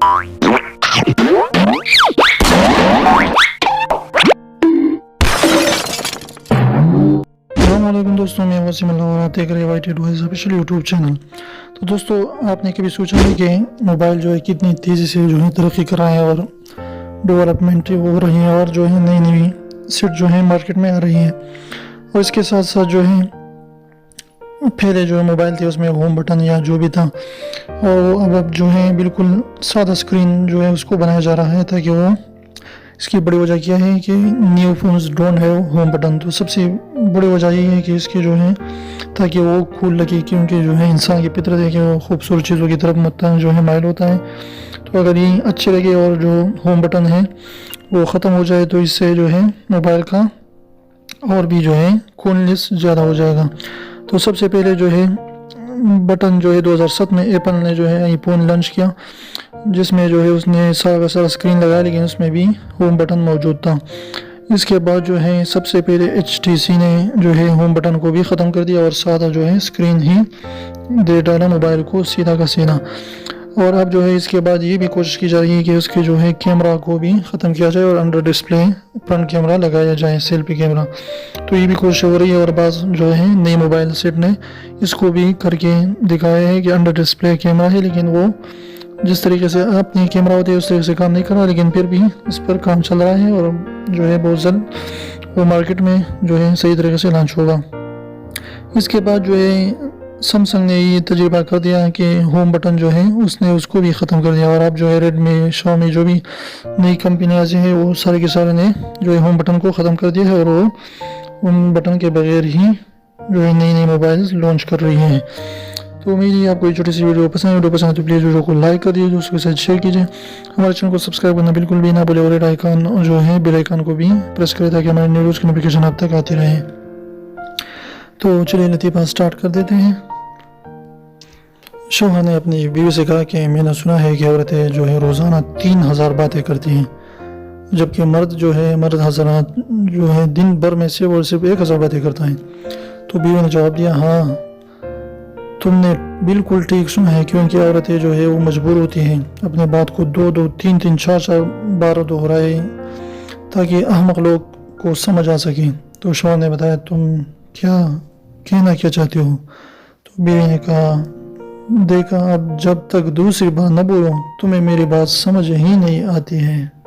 अस्सलामुअलैकुम दोस्तों, मैं वसीम अल्लाह और आप देख रहे हैं वाईटी डुआइस ऑफिशियल यूट्यूब चैनल। तो दोस्तों, आपने कभी सोचा है कि मोबाइल जो है कितनी तेज़ी से जो है तरक्की कर रहा है और डेवलपमेंट हो रही है और जो है नई नई सेट जो है मार्केट में आ रही है। और इसके साथ साथ जो है पहले जो मोबाइल थे उसमें होम बटन या जो भी था, और अब जो है बिल्कुल सादा स्क्रीन जो है उसको बनाया जा रहा है ताकि वो, इसकी बड़ी वजह क्या है कि new phones don't have home button. तो सबसे बड़ी वजह ये है कि इसके जो है ताकि वो कूल लगे, क्योंकि जो है इंसान की फितरत है कि वो खूबसूरत चीज़ों की तरफ मत जो है माइल होता है। तो अगर ये अच्छे लगे और जो होम बटन है वो ख़त्म हो जाए तो इससे जो है मोबाइल का और भी जो है कूलनेस ज़्यादा हो जाएगा। तो सबसे पहले जो है बटन जो है 2007 में एप्पल ने जो है आईफोन लॉन्च किया, जिसमें जो है उसने सारा का सारा स्क्रीन लगाया, लेकिन उसमें भी होम बटन मौजूद था। इसके बाद जो है सबसे पहले HTC ने जो है होम बटन को भी ख़त्म कर दिया और सादा जो है स्क्रीन ही दे डाला मोबाइल को सीधा का सीधा। और अब जो है इसके बाद ये भी कोशिश की जा रही है कि उसके जो है कैमरा को भी ख़त्म किया जाए और अंडर डिस्प्ले फ्रंट कैमरा लगाया जाए, सेल्फी कैमरा। तो ये भी कोशिश हो रही है और बाज़ जो है नई मोबाइल सेट ने इसको भी करके दिखाया है कि अंडर डिस्प्ले कैमरा है, लेकिन वो जिस तरीके से अपनी कैमरा होती है उस तरीके से काम नहीं कर रहा, लेकिन फिर भी इस पर काम चल रहा है और जो है बहुत जल्द वो मार्केट में जो है सही तरीके से लॉन्च होगा। इसके बाद जो है सैमसंग ने ये तजुर्बा कर दिया कि होम बटन जो है उसने उसको भी ख़त्म कर दिया, और अब जो है रेडमी, शाओमी जो भी नई कंपनियाँ हैं वो सारे के सारे ने जो है होम बटन को ख़त्म कर दिया है और वो उन बटन के बगैर ही जो है नई नई मोबाइल लॉन्च कर रही हैं। तो उम्मीद है आपको ये छोटी सी वीडियो पसंद है तो प्लीज़ वीडियो को लाइक कर दीजिए, दोस्तों के साथ शेयर कीजिए, हमारे चैनल को सब्सक्राइब करना बिल्कुल भी ना भूले और रेड आइकन जो है बेल आइकन को भी प्रेस करें ताकि हमारे न्यूज़ की नोटिफिकेशन आप तक आती रहे। तो चलिए लतीफ़ा स्टार्ट कर देते हैं। शोहर ने अपनी बीवी से कहा कि मैंने सुना है कि औरतें जो है रोज़ाना 3000 बातें करती हैं, जबकि मर्द हज़रात जो है दिन भर में सिर्फ 1000 बातें करता है। तो बीवी ने जवाब दिया, हाँ तुमने बिल्कुल ठीक सुना है, क्योंकि औरतें जो है वो मजबूर होती हैं अपने बात को 2-2, 3-3, 4-4 बार दोहराए ताकि अहमक लोग को समझ आ सके। तो शोहर ने बताया, तुम क्या कहना चाहते हो? तो बीवी ने कहा, देखा अब जब तक दूसरी बार न बोलो तुम्हें मेरी बात समझ ही नहीं आती है।